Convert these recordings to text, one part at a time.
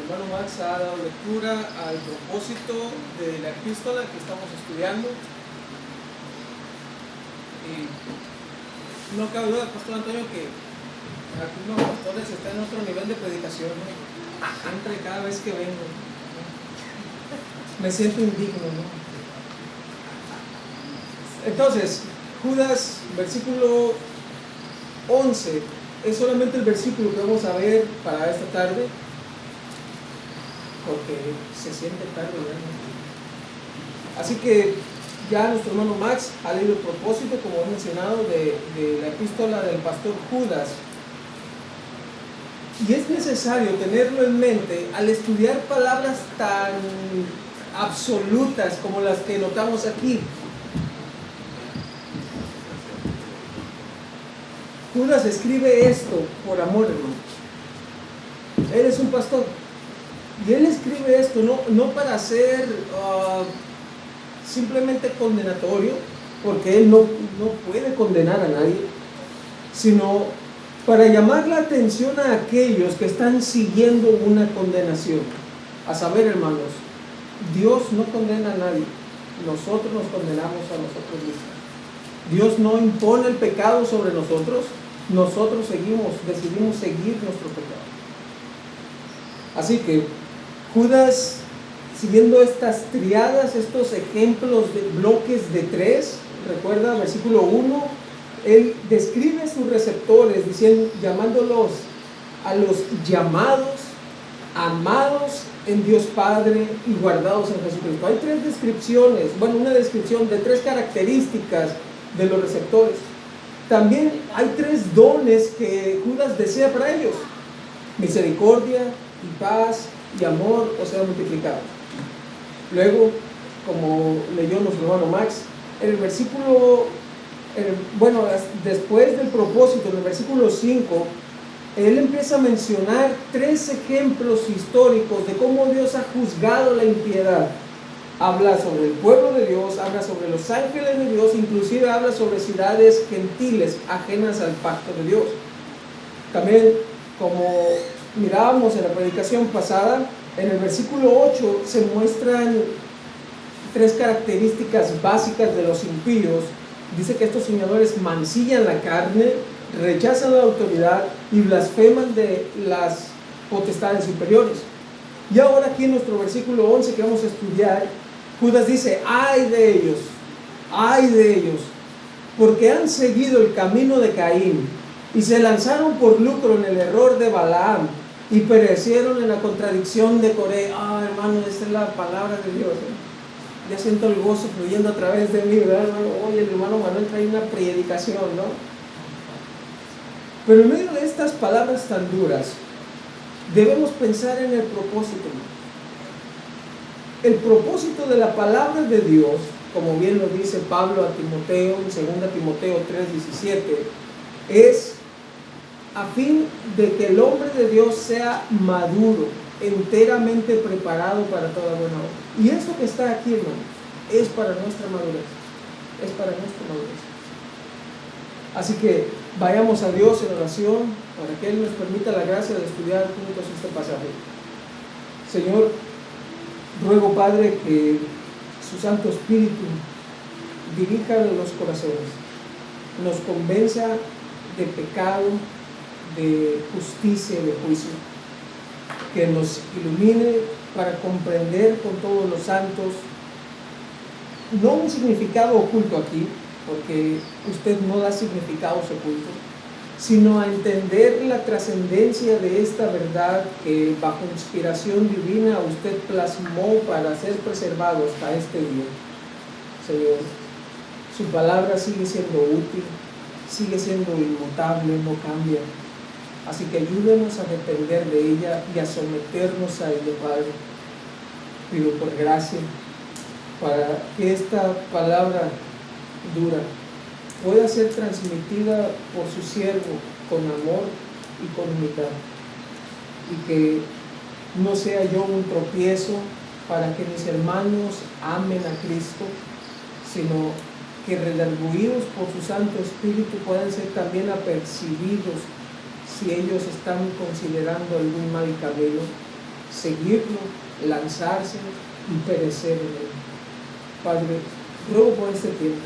Hermano Max ha dado lectura al propósito de la epístola que estamos estudiando. Y no cabe duda, Pastor Antonio, que aquí los pastores están en otro nivel de predicación, ¿no? Siempre, cada vez que vengo, ¿no? Me siento indigno, ¿no? Entonces, Judas, versículo 11, es solamente el versículo que vamos a ver para esta tarde, porque se siente tarde ya, ¿no? Así que ya nuestro hermano Max ha leído el propósito, como he mencionado, de la epístola del pastor Judas. Y es necesario tenerlo en mente al estudiar palabras tan absolutas como las que notamos aquí. Judas escribe esto por amor, hermano. Él es un pastor. Y él escribe esto no para ser simplemente condenatorio, porque él no puede condenar a nadie, sino para llamar la atención a aquellos que están siguiendo una condenación. A saber, hermanos, Dios no condena a nadie, nosotros nos condenamos a nosotros mismos. Dios no impone el pecado sobre nosotros, nosotros decidimos seguir nuestro pecado. Así que Judas, siguiendo estas triadas, estos ejemplos de bloques de tres, recuerda, versículo 1, él describe sus receptores, llamándolos a los llamados, amados en Dios Padre y guardados en Jesucristo. Hay tres descripciones, una descripción de tres características de los receptores. También hay tres dones que Judas desea para ellos: misericordia y paz y amor, o sea, multiplicado. Luego, como leyó nuestro hermano Max, en el versículo, después del propósito, en el versículo 5, él empieza a mencionar tres ejemplos históricos de cómo Dios ha juzgado la impiedad. Habla sobre el pueblo de Dios, habla sobre los ángeles de Dios, inclusive habla sobre ciudades gentiles ajenas al pacto de Dios. También, como mirábamos en la predicación pasada, en el versículo 8 se muestran tres características básicas de los impíos. Dice que estos soñadores mancillan la carne, rechazan la autoridad y blasfeman de las potestades superiores. Y ahora aquí en nuestro versículo 11 que vamos a estudiar, Judas dice: ay de ellos, porque han seguido el camino de Caín y se lanzaron por lucro en el error de Balaam y perecieron en la contradicción de Coré. Hermano, esa es la palabra de Dios, ¿eh? Ya siento el gozo fluyendo a través de mí, ¿verdad, hermano? Oye, el hermano Manuel trae una predicación, ¿no? Pero en medio de estas palabras tan duras, debemos pensar en el propósito. El propósito de la palabra de Dios, como bien lo dice Pablo a Timoteo, en 2 Timoteo 3:17, es a fin de que el hombre de Dios sea maduro, enteramente preparado para toda buena obra. Y esto que está aquí, hermano, es para nuestra madurez. Es para nuestra madurez. Así que vayamos a Dios en oración para que Él nos permita la gracia de estudiar juntos este pasaje. Señor, ruego, Padre, que su Santo Espíritu dirija los corazones, nos convenza de pecado, de justicia y de juicio, que nos ilumine para comprender con todos los santos, no un significado oculto aquí, porque usted no da significados ocultos, sino a entender la trascendencia de esta verdad que bajo inspiración divina usted plasmó para ser preservado hasta este día. Señor, su palabra sigue siendo útil, sigue siendo inmutable, no cambia. Así que ayúdenos a depender de ella y a someternos a ella, Padre. Pido por gracia para que esta palabra dura pueda ser transmitida por su siervo con amor y con humildad, y que no sea yo un tropiezo para que mis hermanos amen a Cristo, sino que redarguidos por su Santo Espíritu puedan ser también apercibidos si ellos están considerando algún mal camino, seguirlo, lanzarse y perecer en él. Padre, ruego por este tiempo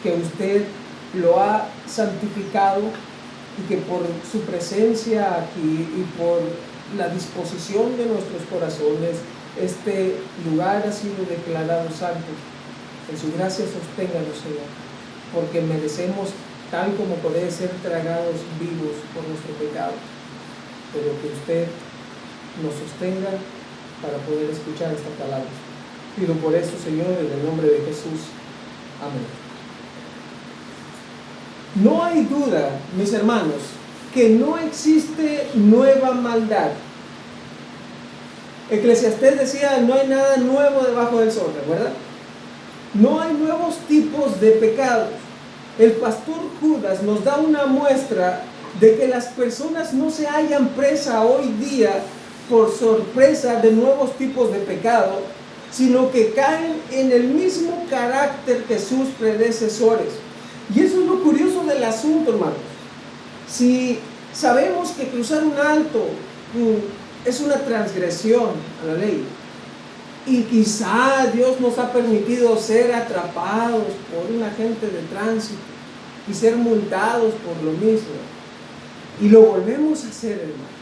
que usted lo ha santificado y que por su presencia aquí y por la disposición de nuestros corazones, este lugar ha sido declarado santo. En su gracia sosténganos, Señor, porque merecemos, tal como poder ser tragados vivos por nuestro pecado, pero que usted nos sostenga para poder escuchar esta palabra. Pido por eso, Señor, en el nombre de Jesús. Amén. No hay duda, mis hermanos, que no existe nueva maldad. Eclesiastés decía, no hay nada nuevo debajo del sol, ¿verdad? No hay nuevos tipos de pecados. El pastor Judas nos da una muestra de que las personas no se hallan presa hoy día por sorpresa de nuevos tipos de pecado, sino que caen en el mismo carácter que sus predecesores. Y eso es lo curioso del asunto, hermanos. Si sabemos que cruzar un alto es una transgresión a la ley, y quizá Dios nos ha permitido ser atrapados por un agente de tránsito y ser multados por lo mismo, y lo volvemos a hacer, hermano.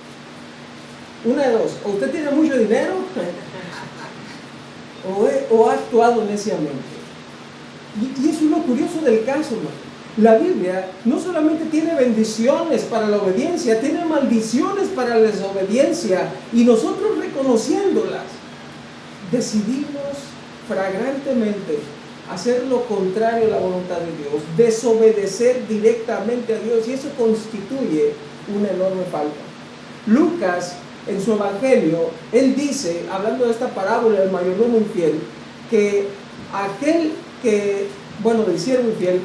Una de dos: o usted tiene mucho dinero o ha actuado neciamente. Y eso es lo curioso del caso, hermano. La Biblia no solamente tiene bendiciones para la obediencia, tiene maldiciones para la desobediencia, y nosotros, reconociéndolas, decidimos flagrantemente hacer lo contrario a la voluntad de Dios, desobedecer directamente a Dios, y eso constituye una enorme falta. Lucas, en su evangelio, él dice, hablando de esta parábola del mayordomo infiel, que aquel que, del siervo infiel,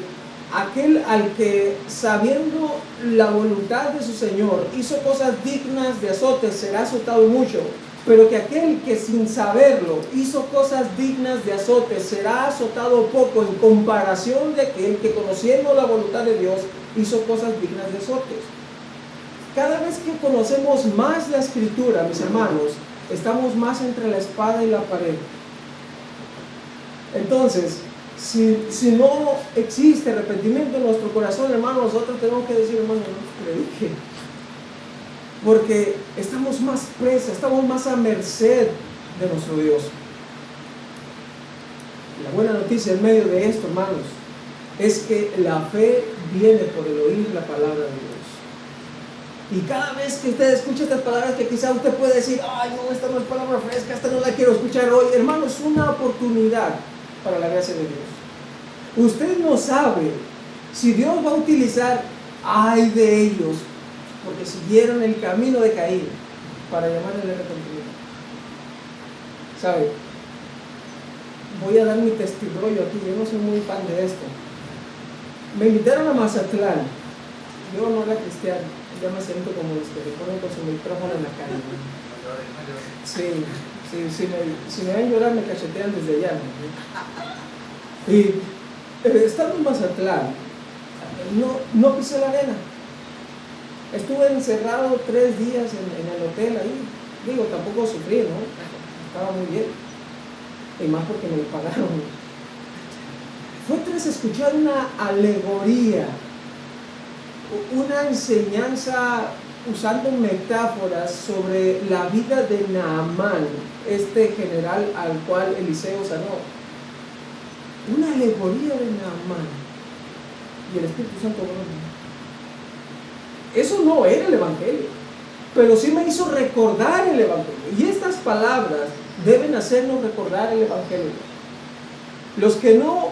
aquel al que, sabiendo la voluntad de su Señor, hizo cosas dignas de azote, será azotado mucho, pero que aquel que sin saberlo hizo cosas dignas de azote, será azotado poco, en comparación de aquel que, conociendo la voluntad de Dios, hizo cosas dignas de azotes. Cada vez que conocemos más la Escritura, mis hermanos, estamos más entre la espada y la pared. Entonces, si no existe arrepentimiento en nuestro corazón, hermano, nosotros tenemos que decir, hermano, no predique, porque estamos más presas, estamos más a merced de nuestro Dios. La buena noticia en medio de esto, hermanos, es que la fe viene por el oír la palabra de Dios. Y cada vez que usted escucha estas palabras, que quizá usted puede decir, ay, no, esta no es palabra fresca, esta no la quiero escuchar hoy, hermano, es una oportunidad para la gracia de Dios. Usted no sabe si Dios va a utilizar, ay de ellos, porque siguieron el camino de Caín, para llamarle al arrepentimiento. ¿Sabe? Voy a dar mi testimonio aquí, yo no soy muy fan de esto. Me invitaron a Mazatlán, yo no era cristiano, ya me siento como los que le ponen con su micrófono en la cara. Sí, si me ven llorar me cachetean desde allá, ¿no? Y estando en Mazatlán, no pisé la arena. Estuve encerrado 3 días en el hotel ahí. Digo, tampoco sufrí, ¿no? Estaba muy bien. Y más porque me pagaron. Fue tras escuchar una alegoría, una enseñanza usando metáforas sobre la vida de Naamán, este general al cual Eliseo sanó. Una alegoría de Naamán. Y el Espíritu Santo bueno. Eso no era el Evangelio, pero sí me hizo recordar el Evangelio. Y estas palabras deben hacernos recordar el Evangelio. Los que no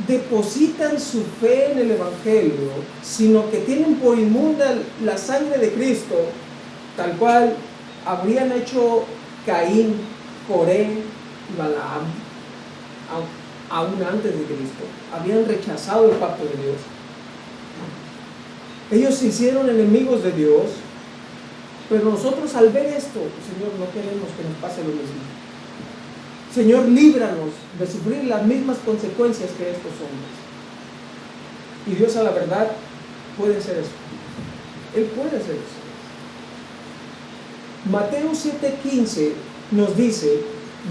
depositan su fe en el Evangelio, sino que tienen por inmunda la sangre de Cristo, tal cual habrían hecho Caín, Coré y Balaam, aún antes de Cristo, habían rechazado el pacto de Dios. Ellos se hicieron enemigos de Dios, pero nosotros, al ver esto, Señor, no queremos que nos pase lo mismo. Señor, líbranos de sufrir las mismas consecuencias que estos hombres. Y Dios, a la verdad, puede ser eso. Él puede hacer eso. Mateo 7:15 nos dice: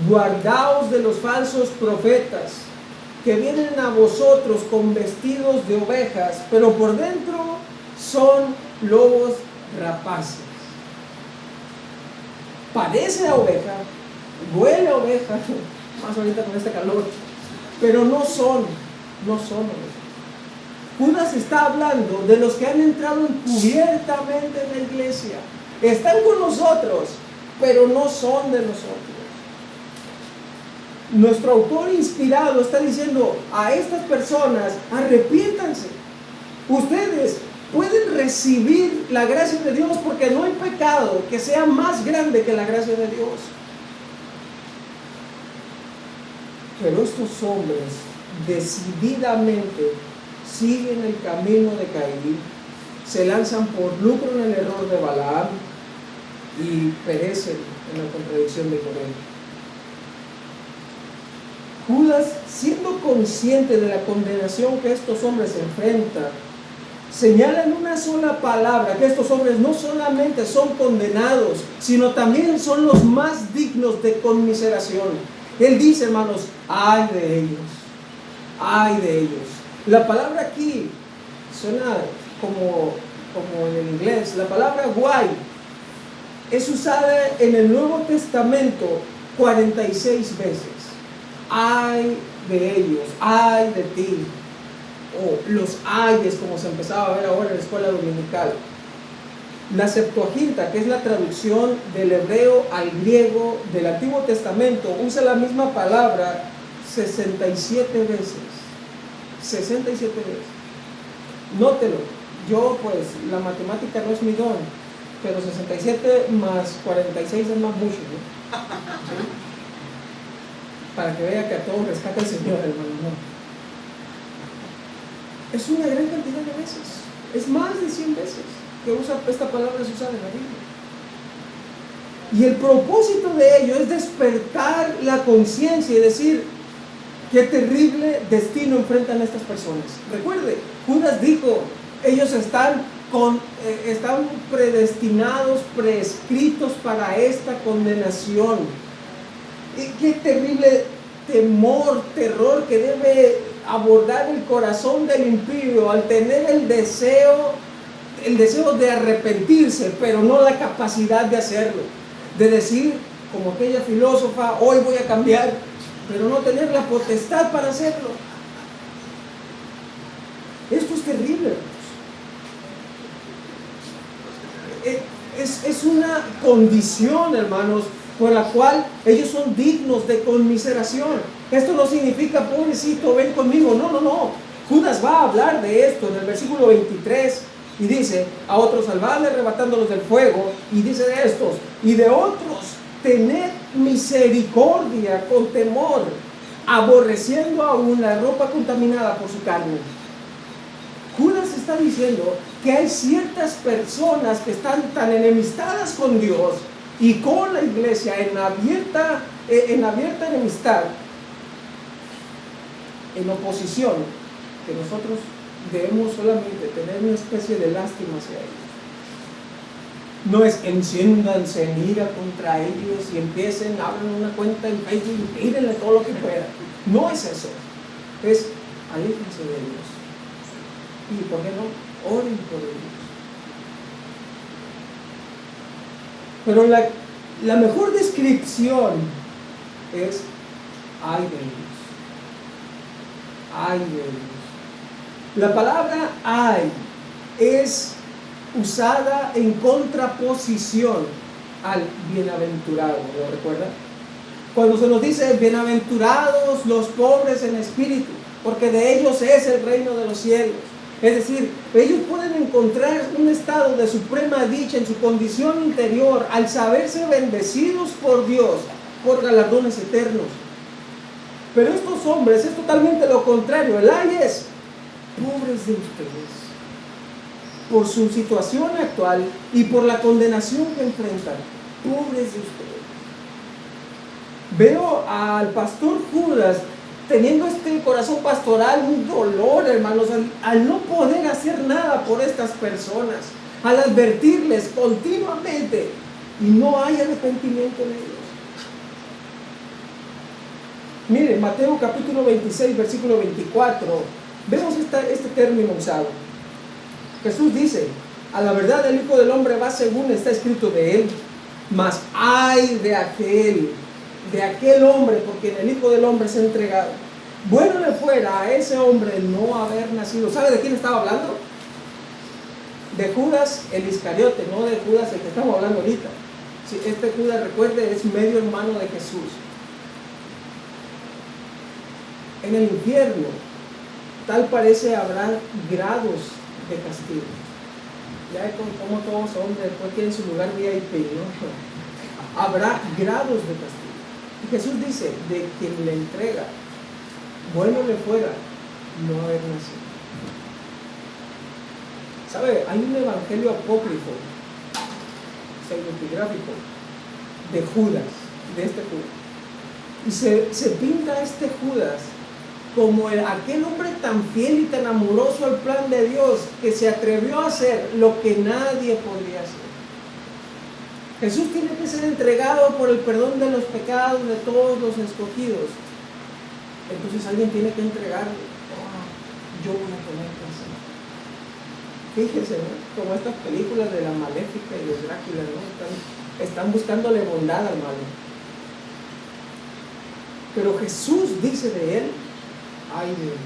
guardaos de los falsos profetas que vienen a vosotros con vestidos de ovejas, pero por dentro son lobos rapaces. Parece a oveja, huele a oveja, más ahorita con este calor, pero no son ovejas. Judas está hablando de los que han entrado encubiertamente en la iglesia. Están con nosotros, pero no son de nosotros. Nuestro autor inspirado está diciendo a estas personas: arrepiéntanse. Ustedes pueden recibir la gracia de Dios, porque no hay pecado que sea más grande que la gracia de Dios. Pero estos hombres decididamente siguen el camino de Caín, se lanzan por lucro en el error de Balaam y perecen en la contradicción de Coré. Judas, siendo consciente de la condenación que estos hombres enfrentan, señala en una sola palabra que estos hombres no solamente son condenados, sino también son los más dignos de conmiseración. Él dice, hermanos, ay de ellos, ay de ellos. La palabra aquí suena como en el inglés. La palabra guay es usada en el Nuevo Testamento 46 veces. Ay de ellos, ay de ti, o los ayes, como se empezaba a ver ahora en la escuela dominical. La Septuaginta, que es la traducción del hebreo al griego del Antiguo Testamento, usa la misma palabra 67 veces. 67 veces. Nótelo. Yo, pues, la matemática no es mi don, pero 67 más 46 es más mucho, ¿no? ¿Sí? Para que vea que a todos rescata el Señor, hermano. No. Es una gran cantidad de veces. Es más de 100 veces que esta palabra es usada en la Biblia. Y el propósito de ello es despertar la conciencia y decir: qué terrible destino enfrentan estas personas. Recuerde, Judas dijo: ellos están predestinados, prescritos para esta condenación. Y qué terrible temor, terror que debe abordar el corazón del impío al tener el deseo de arrepentirse, pero no la capacidad de hacerlo. De decir, como aquella filósofa: hoy voy a cambiar, pero no tener la potestad para hacerlo. Esto es terrible. Es una condición, hermanos, por la cual ellos son dignos de conmiseración. Esto no significa: pobrecito, ven conmigo. No. Judas va a hablar de esto en el versículo 23 y dice: a otros salvadle arrebatándolos del fuego, y dice de estos: y de otros tened misericordia con temor, aborreciendo aún la ropa contaminada por su carne. Judas está diciendo que hay ciertas personas que están tan enemistadas con Dios y con la iglesia en abierta enemistad, en oposición, que nosotros debemos solamente tener una especie de lástima hacia ellos. No es enciéndanse en ira contra ellos y abran una cuenta en Facebook y pídenle todo lo que puedan. No es eso. Es: aléjense de ellos. ¿Y por qué no? Oren por ellos. Pero la mejor descripción es: ay de ellos. Ay de ellos. La palabra ay es usada en contraposición al bienaventurado. ¿Lo recuerdan? Cuando se nos dice: bienaventurados los pobres en espíritu, porque de ellos es el reino de los cielos. Es decir, ellos pueden encontrar un estado de suprema dicha en su condición interior al saberse bendecidos por Dios, por galardones eternos. Pero estos hombres es totalmente lo contrario. El ay es: pobres de ustedes, por su situación actual y por la condenación que enfrentan. Pobres de ustedes. Veo al pastor Judas teniendo este corazón pastoral, un dolor, hermanos, al no poder hacer nada por estas personas, al advertirles continuamente y no hay arrepentimiento en ellos. Miren, Mateo capítulo 26, versículo 24, vemos este término usado. Jesús dice: a la verdad el Hijo del Hombre va según está escrito de él, mas ay de aquel hombre por quien el Hijo del Hombre se ha entregado. Bueno le fuera a ese hombre no haber nacido. ¿Sabe de quién estaba hablando? De Judas el Iscariote, no de Judas el que estamos hablando ahorita. Si este Judas, recuerde, es medio hermano de Jesús. En el infierno, tal parece habrá grados de castigo. Ya es como todos son, después tienen su lugar VIP, ¿no? Habrá grados de castigo. Y Jesús dice, de quien le entrega, bueno le fuera no haber nacido. ¿Sabe? Hay un evangelio apócrifo, pseudepigráfico, de Judas, de este Judas. Y se pinta a este Judas como aquel hombre tan fiel y tan amoroso al plan de Dios, que se atrevió a hacer lo que nadie podría hacer. Jesús tiene que ser entregado por el perdón de los pecados de todos los escogidos. Entonces alguien tiene que entregarle. Yo voy a tener que hacer. Fíjese, ¿no? Como estas películas de la Maléfica y de Drácula, ¿no? Están buscándole bondad al malo. Pero Jesús dice de él: ay de él,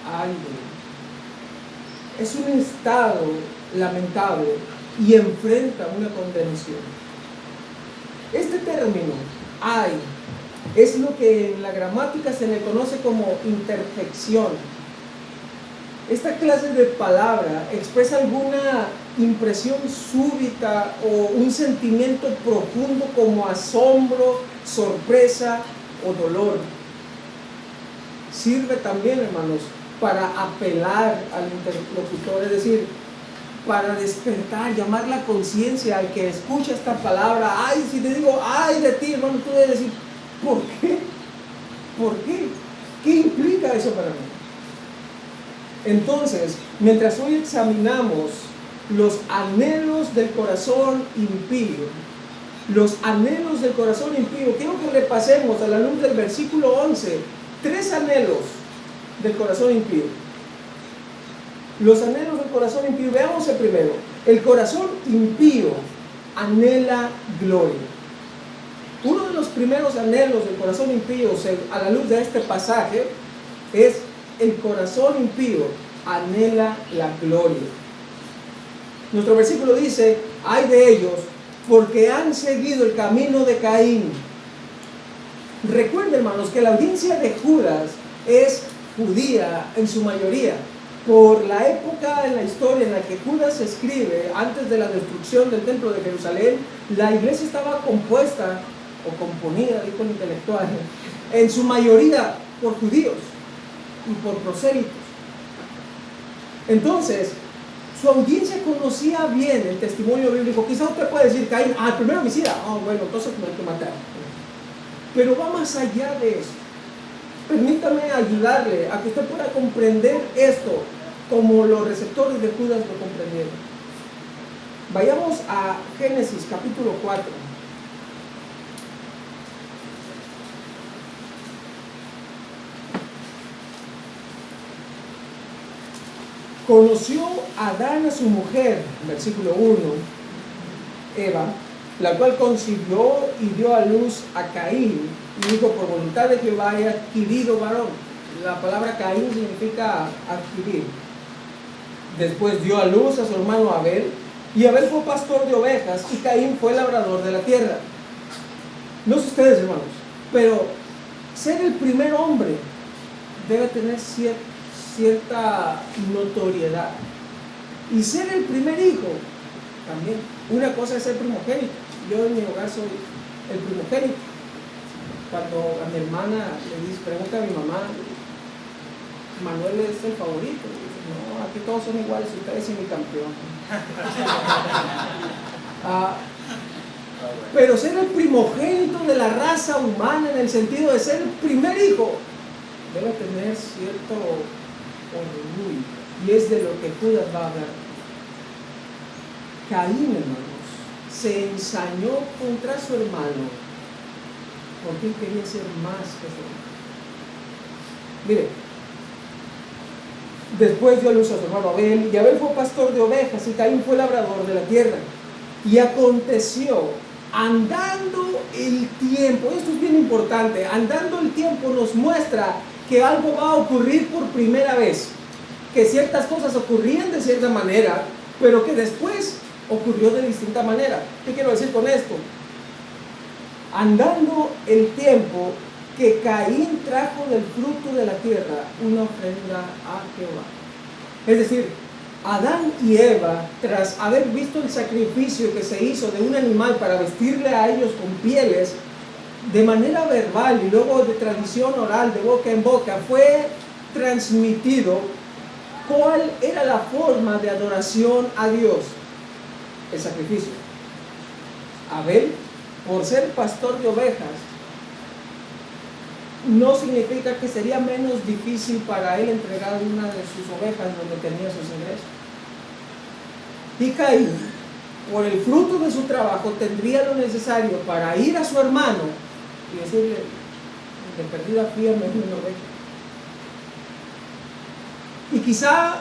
ay de él. Es un estado lamentable y enfrenta una condenación. Este término, ay, es lo que en la gramática se le conoce como interjección. Esta clase de palabra expresa alguna impresión súbita o un sentimiento profundo como asombro, sorpresa o dolor. Sirve también, hermanos, para apelar al interlocutor, es decir, para despertar, llamar la conciencia al que escucha esta palabra. Ay, si te digo ay de ti, hermano, tú debes decir, ¿por qué? ¿Por qué? ¿Qué implica eso para mí? Entonces, mientras hoy examinamos los anhelos del corazón impío, quiero que repasemos a la luz del versículo 11, 3 anhelos del corazón impío. Los anhelos del corazón impío, veamos el primero. El corazón impío anhela gloria. Uno de los primeros anhelos del corazón impío, a la luz de este pasaje, es: el corazón impío anhela la gloria. Nuestro versículo dice: ay de ellos, porque han seguido el camino de Caín. Recuerden, hermanos, que la audiencia de Judas es judía en su mayoría. Por la época en la historia en la que Judas escribe, antes de la destrucción del templo de Jerusalén, la iglesia estaba compuesta o componida, dijo el intelectual, en su mayoría por judíos y por prosélitos. Entonces, su audiencia conocía bien el testimonio bíblico. Quizá usted puede decir: Caín, el primer homicida, bueno, entonces no hay que matar. Pero va más allá de eso. Permítame ayudarle a que usted pueda comprender esto como los receptores de Judas lo comprendieron. Vayamos a Génesis capítulo 4. Conoció Adán a su mujer, versículo 1, Eva, la cual concibió y dio a luz a Caín, y dijo: por voluntad de Jehová he adquirido varón. La palabra Caín significa adquirir. Después dio a luz a su hermano Abel, y Abel fue pastor de ovejas, y Caín fue labrador de la tierra. No sé ustedes, hermanos, pero ser el primer hombre debe tener cierta notoriedad. Y ser el primer hijo también. Una cosa es ser primogénito. Yo en mi hogar soy el primogénito. Cuando a mi hermana le dice, pregunta a mi mamá: Manuel es el favorito. Y dice: no, aquí todos son iguales, usted es mi campeón. Pero ser el primogénito de la raza humana, en el sentido de ser el primer hijo, debe tener cierto orgullo. Y es de lo que Judas va a hablar. Caín, hermanos, se ensañó contra su hermano porque él quería ser más que su hermano. Mire, después dio a luz a su hermano Abel, y Abel fue pastor de ovejas, y Caín fue labrador de la tierra. Y aconteció, andando el tiempo, esto es bien importante, andando el tiempo nos muestra que algo va a ocurrir por primera vez, que ciertas cosas ocurrían de cierta manera, pero que después ocurrió de distinta manera. ¿Qué quiero decir con esto? Andando el tiempo, que Caín trajo del fruto de la tierra una ofrenda a Jehová. Es decir, Adán y Eva, tras haber visto el sacrificio que se hizo de un animal para vestirle a ellos con pieles, de manera verbal y luego de tradición oral, de boca en boca, fue transmitido cuál era la forma de adoración a Dios. El sacrificio. Abel, por ser pastor de ovejas, no significa que sería menos difícil para él entregar una de sus ovejas donde tenía sus ingresos. Y Caín, por el fruto de su trabajo, tendría lo necesario para ir a su hermano y decirle: de perdida fíame una oveja. Y quizá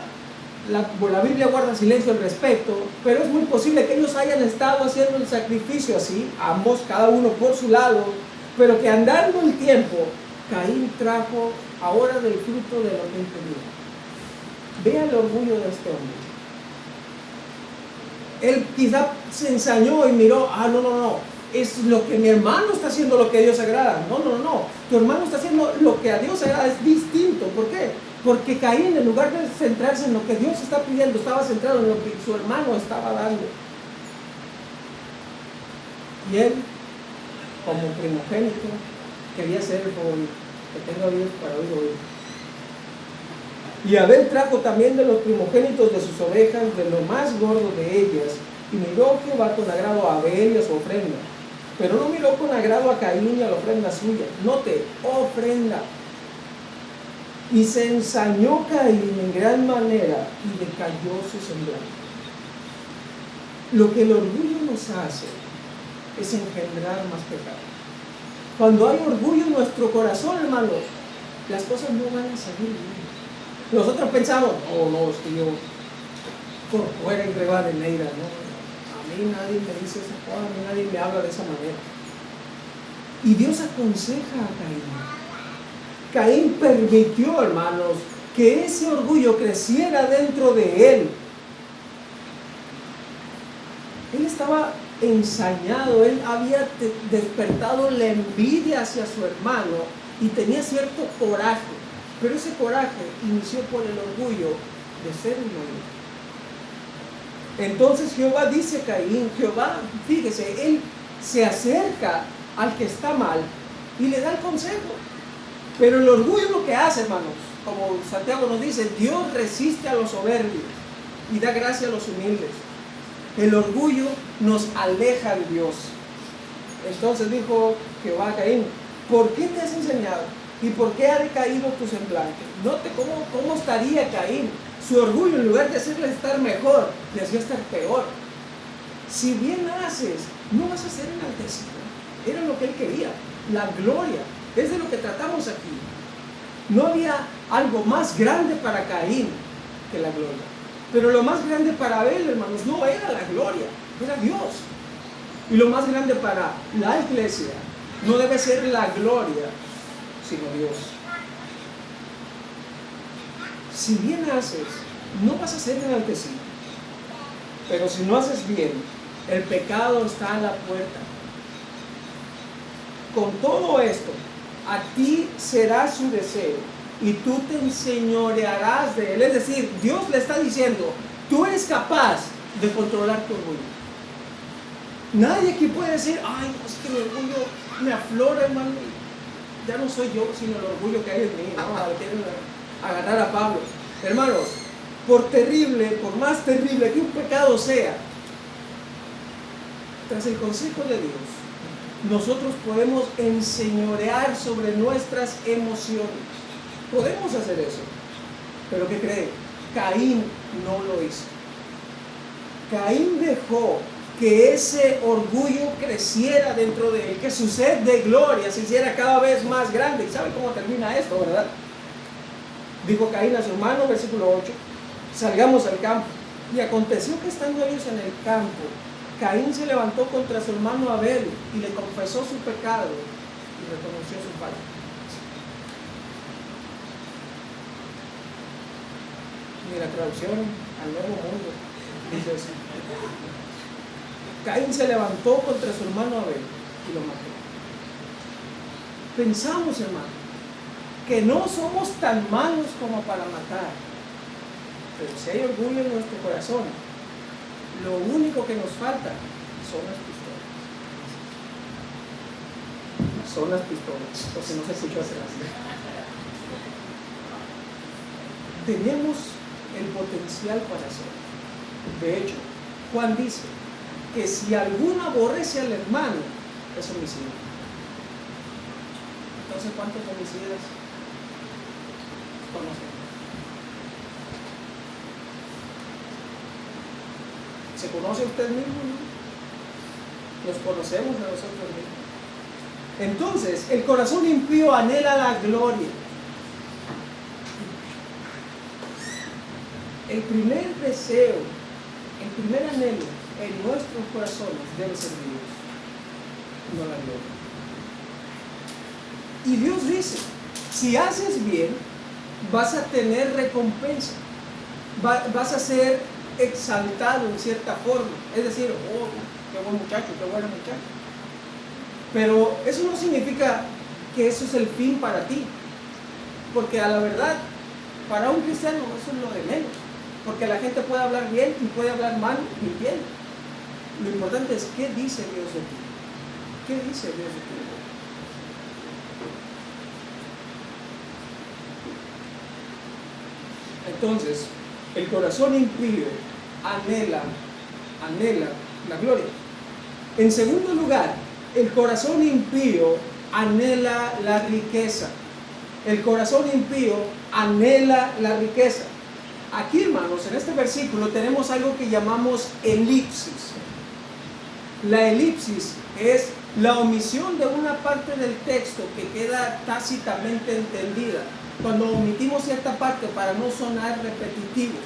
la Biblia guarda silencio al respecto, pero es muy posible que ellos hayan estado haciendo el sacrificio así, ambos, cada uno por su lado, pero que andando el tiempo, Caín trajo ahora del fruto de lo que él tenía. Vea el orgullo de este hombre. Él quizá se ensañó y miró: no, es lo que mi hermano está haciendo lo que a Dios agrada. No, tu hermano está haciendo lo que a Dios agrada, es distinto. ¿Por qué? Porque Caín, en lugar de centrarse en lo que Dios está pidiendo, estaba centrado en lo que su hermano estaba dando. Y él, como primogénito, quería ser el favorito, que tenga oídos para oír. Y Abel trajo también de los primogénitos de sus ovejas, de lo más gordo de ellas, y miró Jehová con agrado a Abel y a su ofrenda, pero no miró con agrado a Caín y a la ofrenda suya. Note, ofrenda. Y se ensañó Caín en gran manera y decayó su semblante. Lo que el orgullo nos hace es engendrar más pecado. Cuando hay orgullo en nuestro corazón, hermanos, las cosas no van a salir bien. Nosotros pensamos: no, es que yo por fuera y rebar en negra, no. A mí nadie me dice esa cosa, a mí nadie me habla de esa manera. Y Dios aconseja a Caín. Caín permitió, hermanos, que ese orgullo creciera dentro de él. Él estaba ensañado, él había despertado la envidia hacia su hermano y tenía cierto coraje, pero ese coraje inició por el orgullo de ser un hombre. Entonces Jehová dice a Caín, fíjese, él se acerca al que está mal y le da el consejo. Pero el orgullo lo que hace, hermanos, como Santiago nos dice, Dios resiste a los soberbios y da gracia a los humildes. El orgullo nos aleja de Dios. Entonces dijo Jehová a Caín: ¿por qué te has enseñado? ¿Y por qué ha decaído tu semblante? Note cómo estaría Caín. Su orgullo, en lugar de hacerle estar mejor, le hacía estar peor. Si bien haces, no vas a ser enaltecido. Era lo que él quería, la gloria. Es de lo que tratamos aquí. No había algo más grande para Caín que la gloria. Pero lo más grande para Abel, hermanos, no era la gloria, era Dios. Y lo más grande para la iglesia no debe ser la gloria, sino Dios. Si bien haces, no vas a ser enaltecido. Pero si no haces bien, el pecado está a la puerta. Con todo esto, a ti será su deseo y tú te enseñorearás de él. Es decir, Dios le está diciendo: tú eres capaz de controlar tu orgullo. Nadie aquí puede decir: ay, no, es que el orgullo me aflora, hermano. Ya no soy yo, sino el orgullo que hay en mí. No, quieren agarrar a Pablo. Hermanos, por más terrible que un pecado sea, tras el consejo de Dios, nosotros podemos enseñorear sobre nuestras emociones. Podemos hacer eso. Pero ¿qué creen? Caín no lo hizo. Caín dejó que ese orgullo creciera dentro de él, que su sed de gloria se hiciera cada vez más grande. ¿Y sabe cómo termina esto, verdad? Dijo Caín a su hermano, versículo 8, salgamos al campo. Y aconteció que estando ellos en el campo, Caín se levantó contra su hermano Abel y le confesó su pecado y reconoció su falta. Y la traducción al Nuevo Mundo dice así: Caín se levantó contra su hermano Abel y lo mató. Pensamos, hermano, que no somos tan malos como para matar, pero si hay orgullo en nuestro corazón, lo único que nos falta son las pistolas. Son las pistolas, o si no se escuchó hacer así. Tenemos el potencial para hacerlo. De hecho, Juan dice que si alguno aborrece al hermano, es homicida. Entonces, ¿cuántos homicidas conocemos? ¿Se conoce usted mismo? ¿No? Nos conocemos a nosotros mismos. Entonces, el corazón impío anhela la gloria. El primer deseo, el primer anhelo en nuestros corazones debe ser Dios, no la gloria. Y Dios dice, si haces bien, vas a tener recompensa, vas a ser exaltado en cierta forma, es decir, oh, qué buen muchacho, qué buena muchacha. Pero eso no significa que eso es el fin para ti, porque a la verdad, para un cristiano eso es lo de menos, porque la gente puede hablar bien y puede hablar mal y bien. Lo importante es qué dice Dios de ti, qué dice Dios de ti. Entonces, el corazón impío anhela la gloria. En segundo lugar, el corazón impío anhela la riqueza. El corazón impío anhela la riqueza. Aquí, hermanos, en este versículo tenemos algo que llamamos elipsis. La elipsis es la omisión de una parte del texto que queda tácitamente entendida. Cuando omitimos cierta parte para no sonar repetitivos.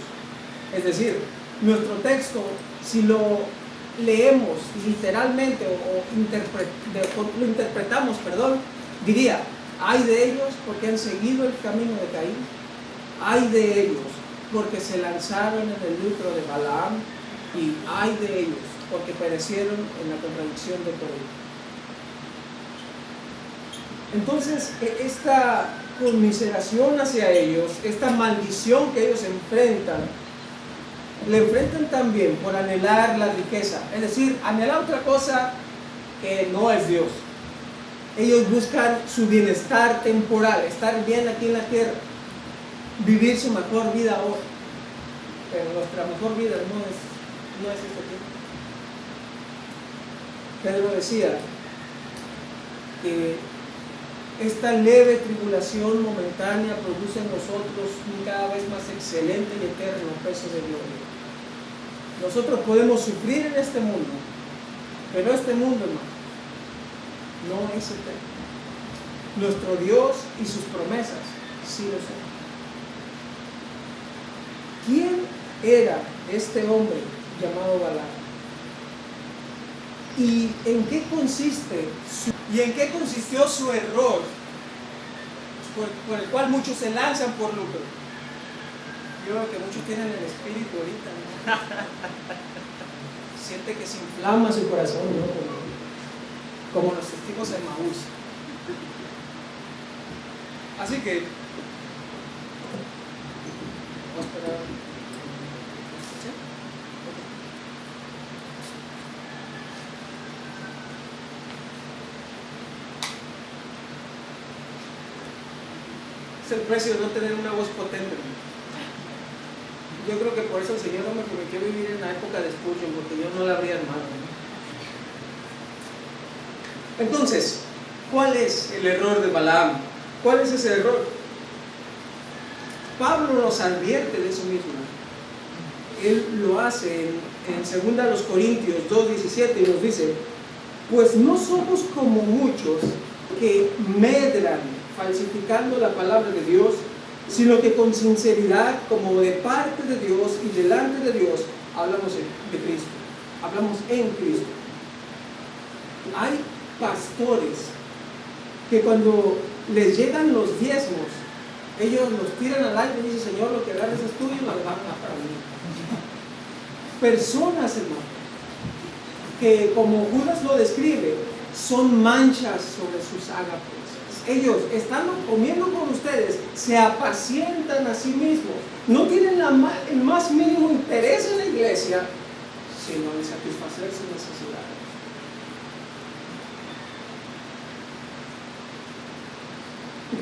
Es decir, nuestro texto, si lo leemos literalmente o lo interpretamos, diría, ay de ellos porque han seguido el camino de Caín, ay de ellos porque se lanzaron en el lucro de Balaam, y ay de ellos porque perecieron en la contradicción de Coré. Entonces, esta conmiseración hacia ellos, esta maldición que ellos enfrentan, le enfrentan también por anhelar la riqueza, es decir, anhelar otra cosa que no es Dios. Ellos buscan su bienestar temporal, estar bien aquí en la tierra, vivir su mejor vida ahora, pero nuestra mejor vida no es este tiempo. Pedro decía que esta leve tribulación momentánea produce en nosotros un cada vez más excelente y eterno peso de gloria. Nosotros podemos sufrir en este mundo, pero este mundo, hermano, no es eterno. Nuestro Dios y sus promesas sí lo son. ¿Quién era este hombre llamado Balaam? ¿Y en qué consistió su error por el cual muchos se lanzan por lucro? Yo creo que muchos tienen el espíritu ahorita, ¿no? Siente que se inflama su corazón, ¿no? Como los testigos de Maús. Así que vamos a esperar. ¿Sí? Es el precio de no tener una voz potente. Yo creo que por eso el Señor no me permitió vivir en la época de Spurgeon, porque yo no la habría armado, ¿no? Entonces, ¿cuál es el error de Balaam? ¿Cuál es ese error? Pablo nos advierte de eso mismo. Él lo hace en en 2 Corintios 2:17 y nos dice: pues no somos como muchos que medran falsificando la palabra de Dios, sino que con sinceridad, como de parte de Dios y delante de Dios, hablamos de Cristo, hablamos en Cristo. Hay pastores que cuando les llegan los diezmos, ellos los tiran al aire y dicen: Señor, lo que agarres es tuyo y lo demás para mí. Personas, hermano, que como Judas lo describe, son manchas sobre sus ágapes. Ellos, estando comiendo con ustedes, se apacientan a sí mismos. No tienen el más mínimo interés en la iglesia, sino en satisfacer sus necesidades.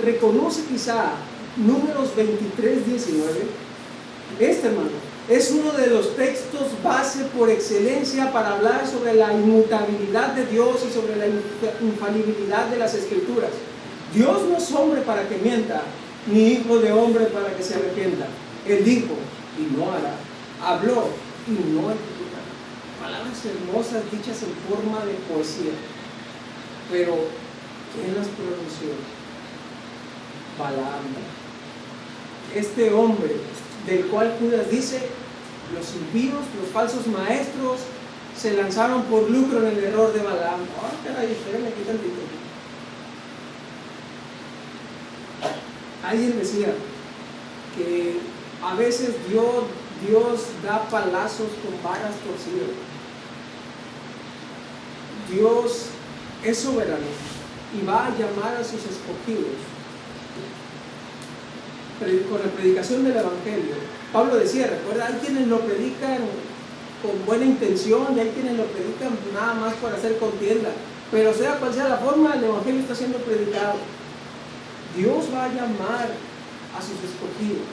Reconoce quizá Números 23:19. Hermano, es uno de los textos base por excelencia para hablar sobre la inmutabilidad de Dios y sobre la infalibilidad de las Escrituras. Dios no es hombre para que mienta, ni hijo de hombre para que se arrepienta. Él dijo y no hará, habló y no ejecutará. Palabras hermosas dichas en forma de poesía. Pero ¿quién las pronunció? Balaam. Este hombre del cual Judas dice: los impíos, los falsos maestros, se lanzaron por lucro en el error de Balaam. Caray, espérenme aquí tantito. Alguien decía que a veces Dios da palazos con varas torcidas. Dios es soberano y va a llamar a sus escogidos. Con la predicación del Evangelio, Pablo decía, recuerda, hay quienes lo predican con buena intención y hay quienes lo predican nada más por hacer contienda, pero sea cual sea la forma, el Evangelio está siendo predicado. Dios va a llamar a sus escogidos,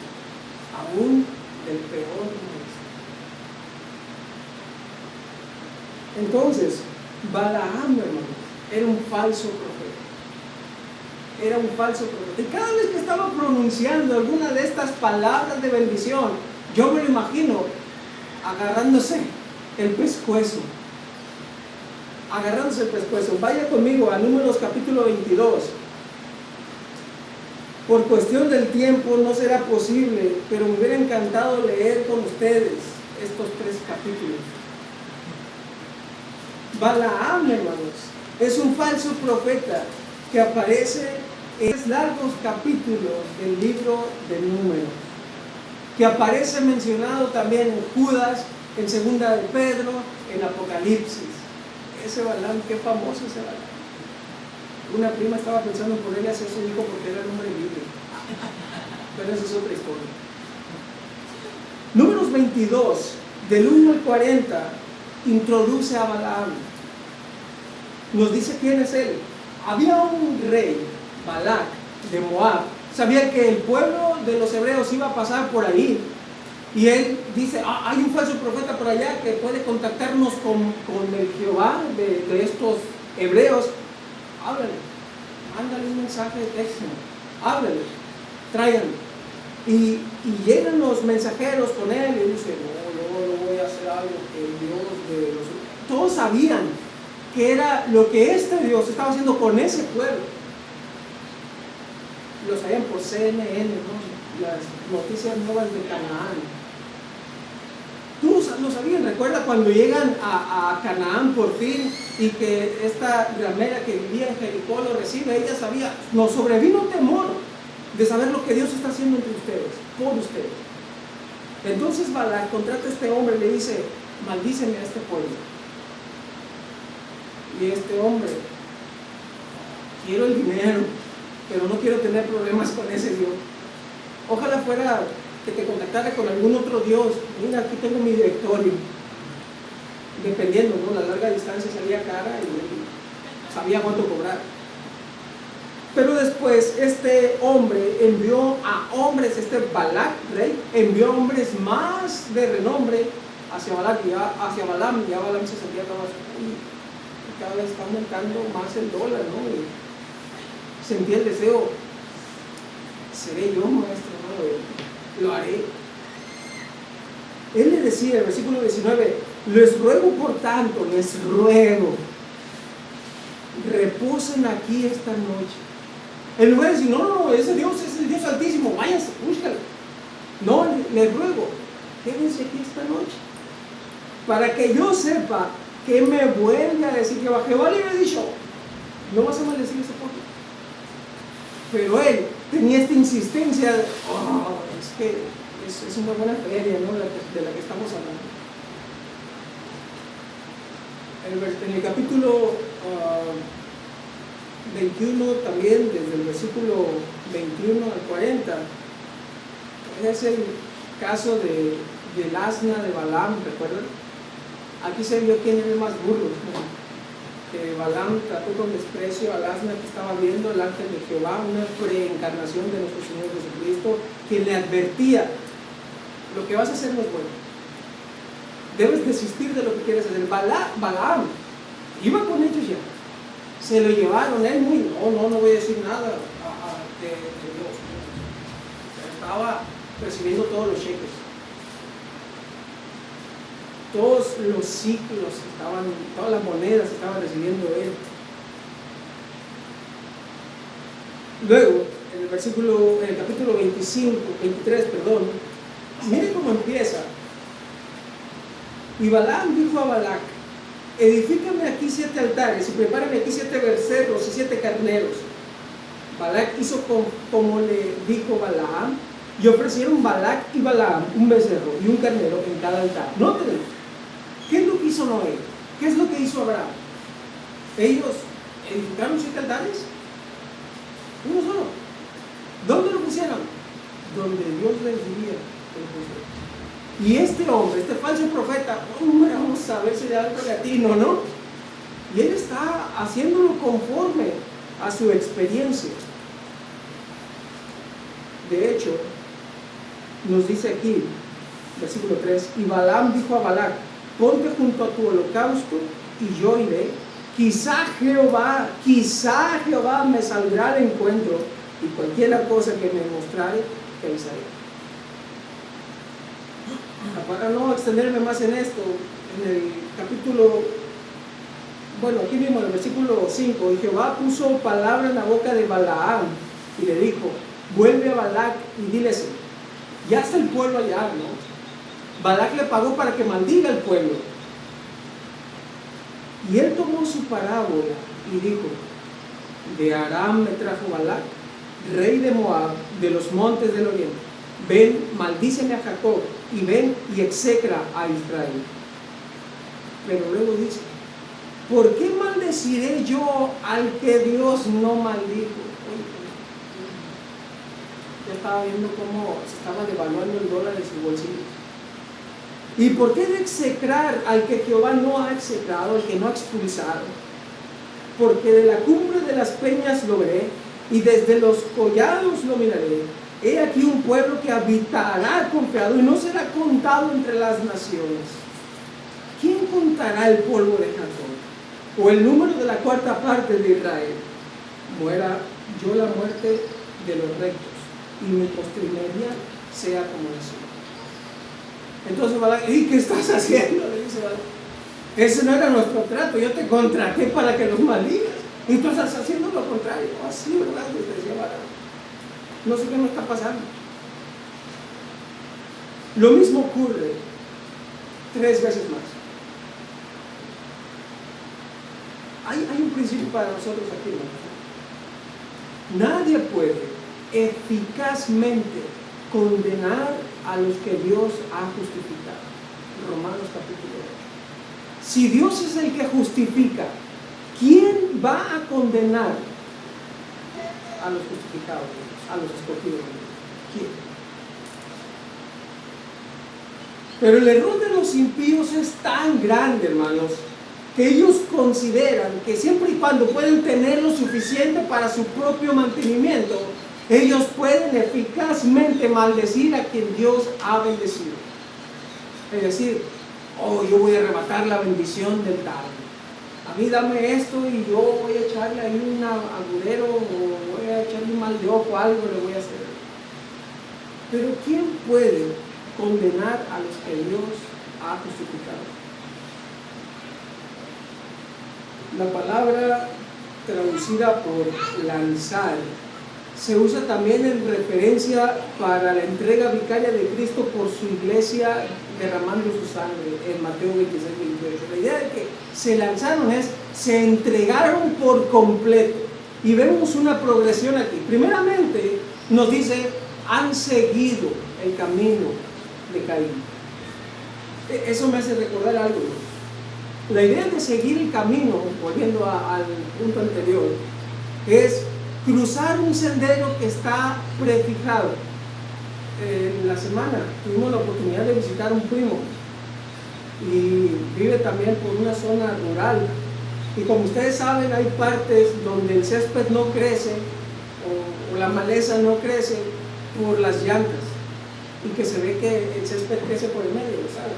aún del peor maestro. Entonces, Balaam, hermanos, era un falso profeta. Era un falso profeta. Y cada vez que estaba pronunciando alguna de estas palabras de bendición, yo me lo imagino agarrándose el pescuezo. Agarrándose el pescuezo. Vaya conmigo a Números capítulo 22. Por cuestión del tiempo no será posible, pero me hubiera encantado leer con ustedes estos 3 capítulos. Balaam, hermanos, es un falso profeta que aparece en 3 largos capítulos del libro de Números, que aparece mencionado también en Judas, en 2 de Pedro, en Apocalipsis. Ese Balaam, qué famoso ese Balaam. Una prima estaba pensando en ponerle a su hijo porque era el nombre libre, pero esa es otra historia. Números 22, del 1 al 40, introduce a Balaam. Nos dice quién es él. Había un rey, Balac, de Moab. Sabía que el pueblo de los hebreos iba a pasar por ahí. Y él dice: hay un falso profeta por allá que puede contactarnos con el Jehová de estos hebreos. Háblale, mándale un mensaje de texto. Háblale, tráiganlo. Y llegan los mensajeros con él y dice: no voy a hacer algo que el Dios de los... Todos sabían que era lo que este Dios estaba haciendo con ese pueblo. Lo sabían por CNN, ¿no? Las noticias nuevas de Canaán. Todos lo sabían. Recuerda cuando llegan a Canaán por fin y que esta ramera que vivía en Jericó lo recibe. Ella sabía, nos sobrevino temor de saber lo que Dios está haciendo entre ustedes, por ustedes. Entonces Balac contrata a este hombre y le dice: maldíceme a este pueblo. Y este hombre: quiero el dinero, pero no quiero tener problemas con ese Dios. Ojalá fuera que te contactara con algún otro Dios. Mira, aquí tengo mi directorio. Dependiendo, ¿no? La larga distancia salía cara y sabía cuánto cobrar. Pero después este hombre envió a hombres, este Balac, rey, envió a hombres más de renombre hacia Balaam. Y ya Balaam se sentía cada vez está aumentando más el dólar, ¿no? Y sentía el deseo: seré yo maestro, ¿no? Lo haré. Él le decía, el versículo 19: Les ruego, por tanto, les ruego, reposen aquí esta noche. En lugar de decir, no, ese Dios es el Dios Altísimo, váyanse, búscalo. No, les ruego, quédense aquí esta noche, para que yo sepa que me vuelve a decir que Jehová le había dicho, no vas a maldecir ese pueblo. Pero él tenía esta insistencia, es que es una buena feria, ¿no?, de la que estamos hablando. En el capítulo 21 también, desde el versículo 21 al 40, es el caso del asna de Balaam, ¿recuerdan? Aquí se vio quién era más burro, ¿no? Que Balaam trató con desprecio al asna que estaba viendo el ángel de Jehová, una preencarnación de nuestro Señor Jesucristo, quien le advertía, lo que vas a hacer no es bueno, debes desistir de lo que quieres hacer. Balaam iba con ellos ya, se lo llevaron, él no voy a decir nada de Dios, estaba recibiendo todos los cheques, todos los ciclos todas las monedas estaban recibiendo él. Luego, en el capítulo 23, mire cómo empieza. Y Balaam dijo a Balac, edifícame aquí 7 altares y prepárame aquí 7 becerros y 7 carneros. Balac hizo como le dijo Balaam, y ofrecieron Balac y Balaam un becerro y un carnero en cada altar. Nótenlo, ¿qué es lo que hizo Noé? ¿Qué es lo que hizo Abraham? Ellos edificaron 7 altares, uno solo. ¿Dónde lo pusieron? Donde Dios les diría que lo pusieron. Y este hombre, este falso profeta, vamos a ver si le da algo latino, ¿no? Y él está haciéndolo conforme a su experiencia. De hecho, nos dice aquí, versículo 3, y Balaam dijo a Balac, ponte junto a tu holocausto y yo iré, quizá Jehová me saldrá al encuentro y cualquier cosa que me mostrare, te avisaré. Para no extenderme más en esto, en el capítulo, aquí mismo en el versículo 5, y Jehová puso palabra en la boca de Balaam y le dijo, vuelve a Balac y díles, ya está el pueblo allá, ¿no? Balac le pagó para que maldiga al pueblo. Y él tomó su parábola y dijo, de Aram me trajo Balac, rey de Moab, de los montes del oriente. Ven, maldíceme a Jacob, y ven y execra a Israel. Pero luego dice, ¿por qué maldeciré yo al que Dios no maldijo? Yo estaba viendo cómo se estaba devaluando el dólar en su bolsillo. ¿Y por qué de execrar al que Jehová no ha execrado, al que no ha expulsado? Porque de la cumbre de las peñas lo veré, y desde los collados lo miraré. He aquí un pueblo que habitará confiado y no será contado entre las naciones. ¿Quién contará el polvo de Jacob? O el número de la 4ª parte de Israel. Muera yo la muerte de los rectos, y mi postrimería sea como el sol. Entonces Balac, ¿y qué estás haciendo? Le dice Balac, ese no era nuestro trato, yo te contraté para que los maldigas, y tú estás haciendo lo contrario. Así, ¿verdad? Les decía Balac. No sé qué me está pasando. Lo mismo ocurre 3 veces más. Hay un principio para nosotros aquí, ¿no? Nadie puede eficazmente condenar a los que Dios ha justificado. Romanos capítulo 8. Si Dios es el que justifica, ¿quién va a condenar a los justificados, a los escogidos? ¿Quién? Pero el error de los impíos es tan grande, hermanos, que ellos consideran que siempre y cuando pueden tener lo suficiente para su propio mantenimiento, ellos pueden eficazmente maldecir a quien Dios ha bendecido. Es decir, yo voy a arrebatar la bendición del tal. A mí dame esto y yo voy a echarle ahí un agudero, o voy a echarle un mal de ojo, algo le voy a hacer. Pero ¿quién puede condenar a los que Dios ha justificado? La palabra traducida por lanzar se usa también en referencia para la entrega vicaria de Cristo por su iglesia derramando su sangre en Mateo 26, 28. La idea de que se lanzaron es, se entregaron por completo. Y vemos una progresión aquí. Primeramente nos dice, han seguido el camino de Caín. Eso me hace recordar algo. La idea de seguir el camino, volviendo al punto anterior, es cruzar un sendero que está prefijado. En la semana tuvimos la oportunidad de visitar a un primo y vive también por una zona rural. Y como ustedes saben, hay partes donde el césped no crece o la maleza no crece por las llantas y que se ve que el césped crece por el medio, ¿sabes?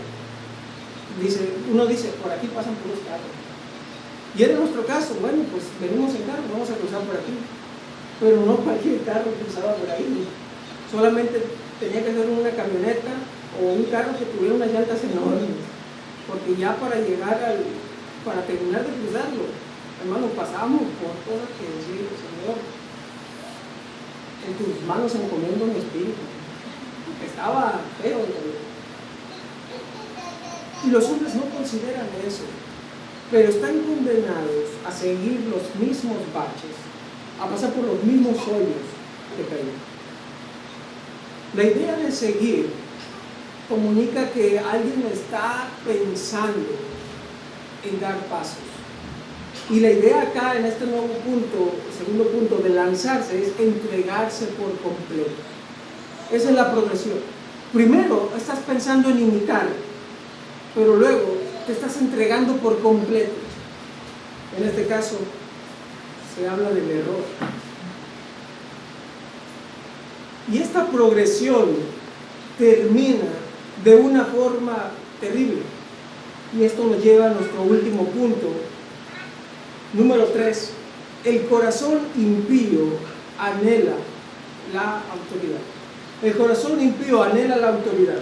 Uno dice, por aquí pasan puros carros. Y era nuestro caso, bueno, pues venimos en carro, vamos a cruzar por aquí. Pero no cualquier carro cruzaba por ahí. Solamente tenía que ser una camioneta o un carro que tuviera unas llantas enormes. Porque ya para llegar para terminar de cruzarlo, hermano, pasamos por todo que decir, Señor, en tus manos encomiendo mi espíritu. Estaba feo el camino. Y los hombres no consideran eso, pero están condenados a seguir los mismos baches, a pasar por los mismos hoyos que Caín. La idea de seguir comunica que alguien está pensando en dar pasos. Y la idea acá en este nuevo punto, segundo punto de lanzarse, es entregarse por completo. Esa es la progresión. Primero estás pensando en imitar, pero luego te estás entregando por completo. En este caso se habla del error. Y esta progresión termina de una forma terrible. Y esto nos lleva a nuestro último punto, número 3. El corazón impío anhela la autoridad. El corazón impío anhela la autoridad.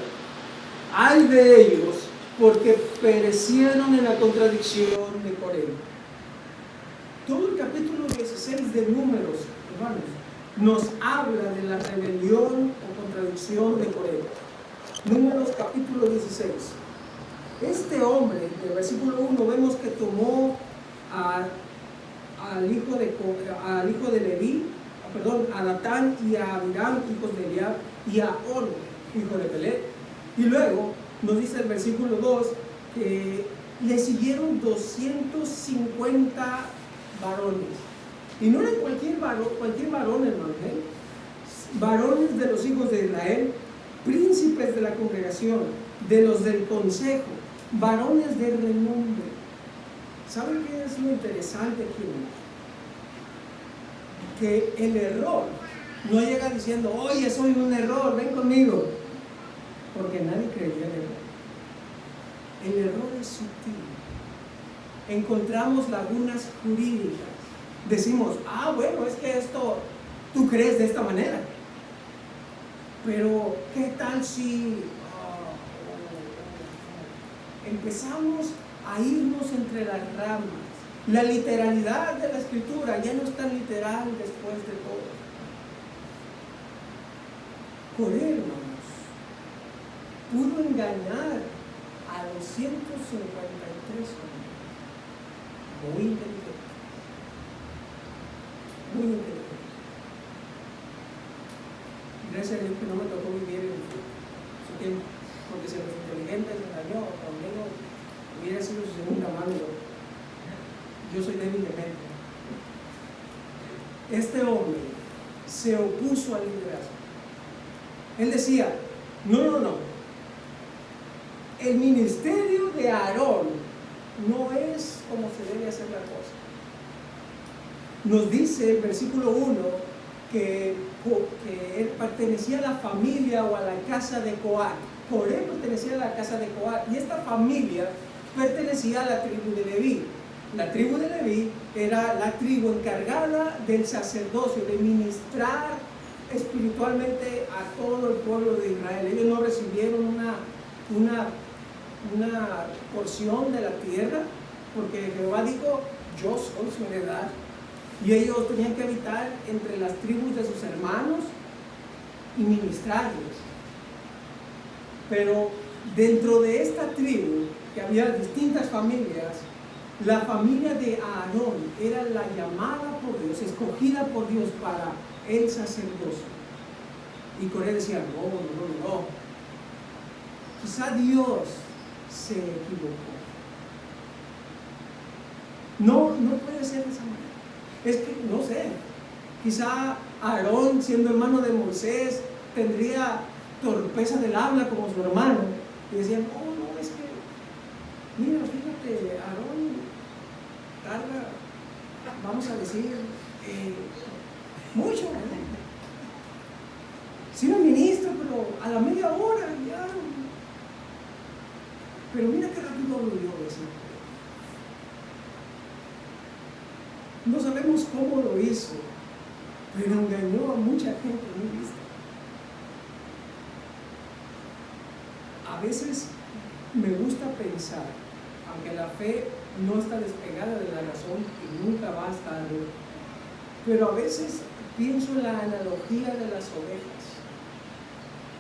Ay de ellos, porque perecieron en la contradicción de Coré. Todo el capítulo 16 de Números, hermanos, nos habla de la rebelión o contradicción de Coré. Números capítulo 16. Este hombre, del versículo 1, vemos que tomó al hijo de Leví, a Datán y a Abiram, hijos de Eliab, y a On, hijo de Pelet. Y luego nos dice el versículo 2 que le siguieron 250 varones. Y no eran cualquier varón, hermano, varones de los hijos de Israel, príncipes de la congregación, de los del consejo, varones de renombre. ¿Saben qué es lo interesante aquí? Que el error no llega diciendo, oye, soy un error, ven conmigo. Porque nadie creería el error. El error es sutil. Encontramos lagunas jurídicas. Decimos, bueno, es que esto, tú crees de esta manera. Pero, ¿qué tal si empezamos a irnos entre las ramas? La literalidad de la escritura ya no es tan literal después de todo. Coré, hermanos, pudo engañar a los 153 hombres. Muy inteligente. Muy inteligente. Gracias a Dios que no me tocó vivir en su tiempo, porque si los inteligentes engañó conmigo, hubiera sido su segunda mano. Yo soy débil de mente. Este hombre se opuso al liderazgo. Él decía, no. El ministerio de Aarón no es como se debe hacer la cosa. Nos dice el versículo 1 que él pertenecía a la familia o a la casa de Coat. Coré pertenecía a la casa de Coat y esta familia pertenecía a la tribu de Leví. La tribu de Leví era la tribu encargada del sacerdocio, de ministrar espiritualmente a todo el pueblo de Israel. Ellos no recibieron una porción de la tierra, porque Jehová dijo, yo soy su heredad, y ellos tenían que habitar entre las tribus de sus hermanos y ministrarles. Pero dentro de esta tribu, que había distintas familias, la familia de Aarón era la llamada por Dios, escogida por Dios para el sacerdocio. Y Coré decía, no. Quizá Dios se equivocó. No puede ser de esa manera. Es que, no sé, quizá Aarón, siendo hermano de Moisés, tendría torpeza del habla como su hermano. Y decían, no, es que, mira, fíjate, Aarón tarda, vamos a decir, mucho. Sí me ministra, pero a la media hora ya. Pero mira qué rápido lo dio eso. No sabemos cómo lo hizo, pero engañó a mucha gente muy vista. A veces me gusta pensar, aunque la fe no está despegada de la razón y nunca va a estarlo, pero a veces pienso en la analogía de las ovejas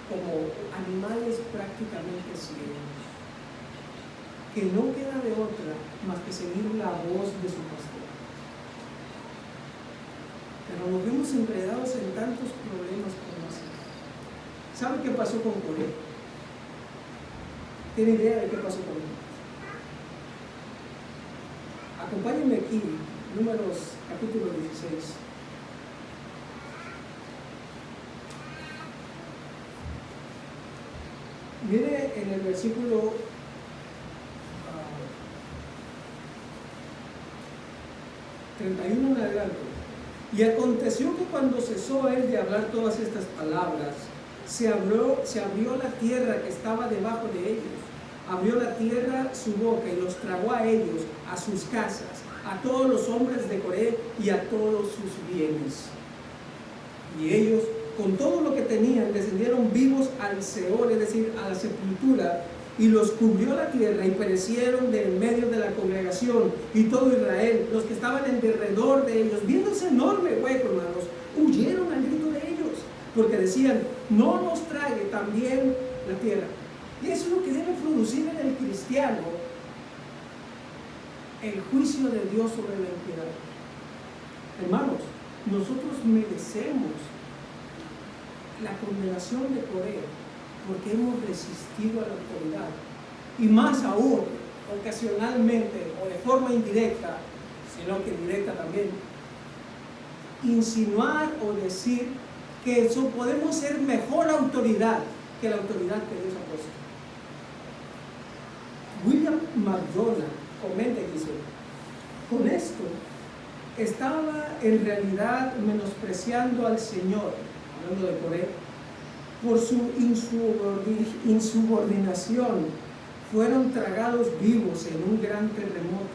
como animales prácticamente ciegos, que no queda de otra más que seguir la voz de su pastor. Pero nos vemos enredados en tantos problemas como así. ¿Sabe qué pasó con Coré? ¿Tiene idea de qué pasó con él? Acompáñenme aquí, Números capítulo 16. Mire en el versículo 31 en adelante. Y aconteció que cuando cesó él de hablar todas estas palabras, se abrió la tierra que estaba debajo de ellos. Abrió la tierra su boca y los tragó a ellos, a sus casas, a todos los hombres de Coré y a todos sus bienes. Y ellos, con todo lo que tenían, descendieron vivos al Seol, es decir, a la sepultura, y los cubrió la tierra y perecieron de en medio de la congregación y todo Israel. Los que estaban en derredor de ellos, viéndose enorme hueco, hermanos, huyeron al grito de ellos, porque decían, no nos trague también la tierra. Y eso es lo que debe producir en el cristiano, el juicio de Dios sobre la impiedad. Hermanos, nosotros merecemos la condenación de Coré porque hemos resistido a la autoridad, y más aún, ocasionalmente o de forma indirecta, sino que directa también, insinuar o decir que podemos ser mejor autoridad que la autoridad que Dios ha puesto. William McDonald comenta y dice, con esto estaba en realidad menospreciando al Señor, hablando de Coré, por su insubordinación, fueron tragados vivos en un gran terremoto.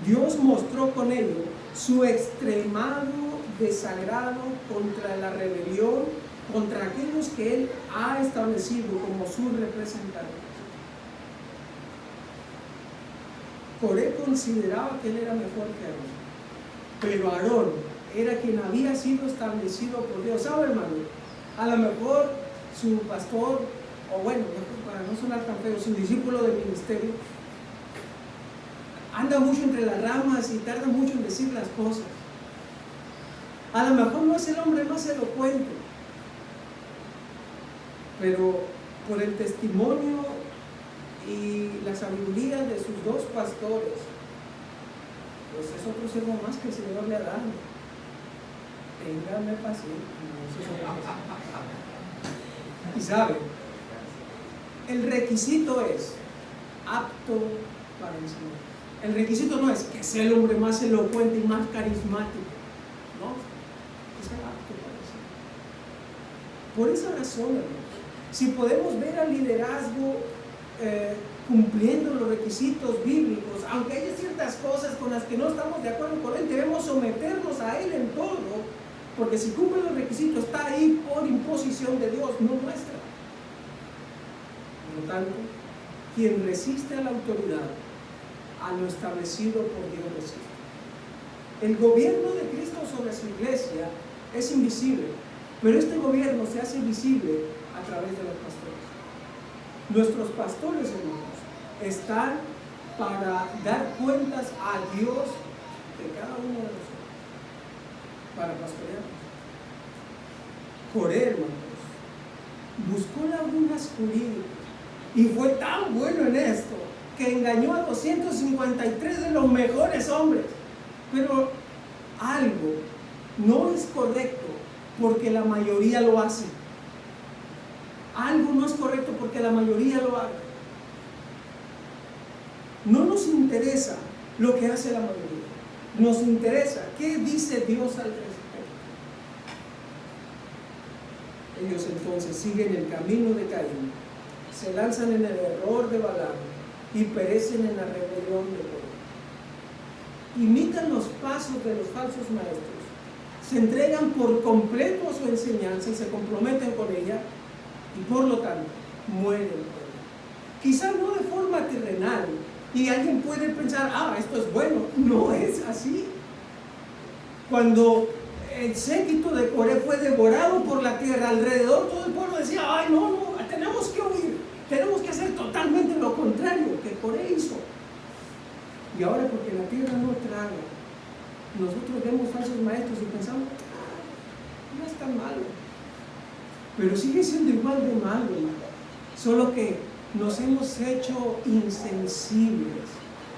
Dios mostró con ello su extremado desagrado contra la rebelión, contra aquellos que Él ha establecido como sus representantes. Coré consideraba que él era mejor que Aarón, pero Aarón era quien había sido establecido por Dios. ¿Sabe, hermano? A lo mejor su pastor, o bueno, para no sonar tan feo, su discípulo de ministerio, anda mucho entre las ramas y tarda mucho en decir las cosas. A lo mejor no es el hombre más elocuente, pero por el testimonio y la sabiduría de sus dos pastores, pues es otro siervo más que el Señor le ha dado. Téngame paciencia. Y sabe, el requisito es apto para enseñar. El requisito no es que sea el hombre más elocuente y más carismático, no, que sea apto para enseñar. Por esa razón, hermanos, si podemos ver al liderazgo cumpliendo los requisitos bíblicos, aunque haya ciertas cosas con las que no estamos de acuerdo con él, debemos someternos a él en todo, porque si cumple los requisitos está ahí por imposición de Dios, no nuestra. Por lo tanto, quien resiste a la autoridad, a a lo establecido por Dios resiste. El gobierno de Cristo sobre su iglesia es invisible, pero este gobierno se hace visible a través de los pastores. Nuestros pastores, hermanos, están para dar cuentas a Dios de cada uno de nosotros, para pastorearnos. Coré, hermanos, buscó lagunas jurídicas y fue tan bueno en esto que engañó a 253 de los mejores hombres. Pero algo no es correcto porque la mayoría lo hace. Algo no es correcto porque la mayoría lo hace. No nos interesa lo que hace la mayoría. Nos interesa qué dice Dios al respecto. Ellos entonces siguen el camino de Caín, se lanzan en el error de Balaam y perecen en la rebelión de Coré. Imitan los pasos de los falsos maestros, se entregan por completo a su enseñanza y se comprometen con ella y por lo tanto mueren por ella. Quizá no de forma terrenal y alguien puede pensar, esto es bueno. No es así. Cuando el séquito de Coré fue devorado por la tierra, alrededor todo el pueblo decía, no, tenemos que huir, tenemos que hacer totalmente lo contrario que Coré hizo. Y ahora, porque la tierra no traga, nosotros vemos falsos maestros y pensamos, no es tan malo. Pero sigue siendo igual de malo, hermano. Solo que nos hemos hecho insensibles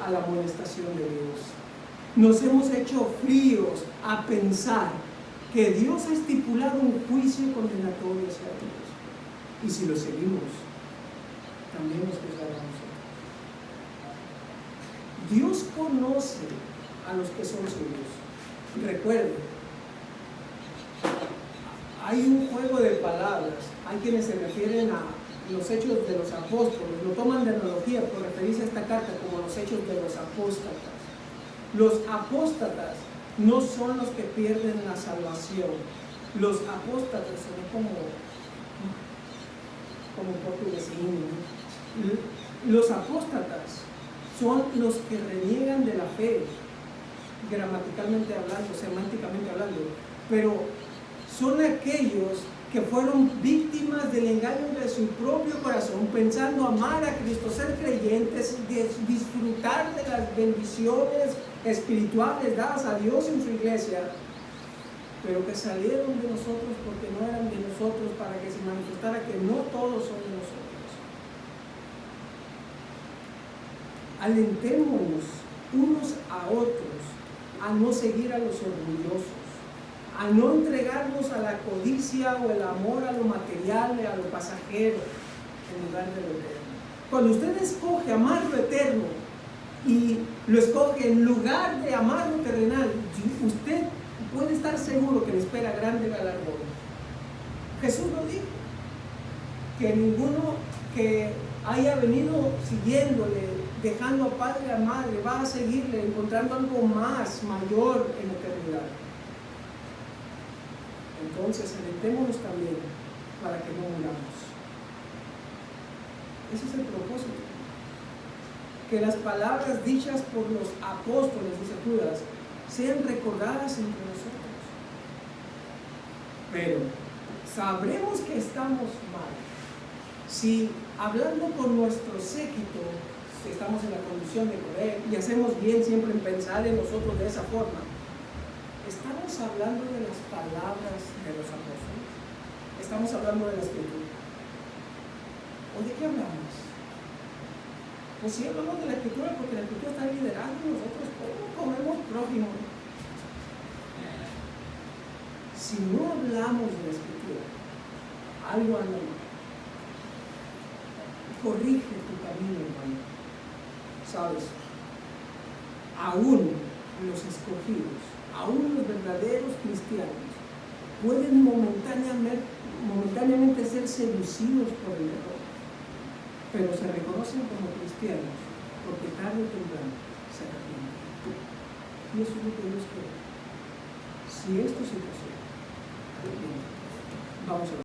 a la amonestación de Dios. Nos hemos hecho fríos a pensar que Dios ha estipulado un juicio condenatorio hacia todos. Y si lo seguimos, también nos juzgará a nosotros. Dios conoce a los que son suyos. Recuerden, hay un juego de palabras. Hay quienes se refieren a los hechos de los apóstoles, lo toman de analogía por referirse a esta carta como los hechos de los apóstatas. Los apóstatas no son los que pierden la salvación. Los apóstatas son como portuguesín. Los apóstatas son los que reniegan de la fe, gramaticalmente hablando, semánticamente hablando, pero son aquellos que fueron víctimas del engaño de su propio corazón, pensando amar a Cristo, ser creyentes, disfrutar de las bendiciones espirituales dadas a Dios en su iglesia, pero que salieron de nosotros porque no eran de nosotros, para que se manifestara que no todos son de nosotros. Alentémonos unos a otros a no seguir a los orgullosos, a no entregarnos a la codicia o el amor a lo material, a lo pasajero, en lugar de lo eterno. Cuando usted escoge amar lo eterno y lo escoge en lugar de amar lo terrenal, usted puede estar seguro que le espera grande galardón. Jesús lo dijo, que ninguno que haya venido siguiéndole, dejando a padre y a madre, va a seguirle encontrando algo más, mayor en la eternidad. Entonces, alentémonos también para que no muramos. Ese es el propósito. Que las palabras dichas por los apóstoles, dice Judas, sean recordadas entre nosotros. Pero sabremos que estamos mal si, hablando con nuestro séquito, si estamos en la condición de Coré, y hacemos bien siempre en pensar en nosotros de esa forma, ¿estamos hablando de las palabras de los apóstoles? ¿Estamos hablando de la Escritura? ¿O de qué hablamos? Pues sí hablamos de la Escritura, porque la Escritura está liderando nosotros cómo comemos prójimo. Si no hablamos de la Escritura, algo anda mal. Corrige tu camino, hermano. ¿Sabes? Aún los escogidos, aún los verdaderos cristianos, pueden momentáneamente ser seducidos por el error, pero se reconocen como cristianos porque tarde o temprano se arrepienten. Y eso es lo que Dios quiere. Si esto es situación, vamos a ver.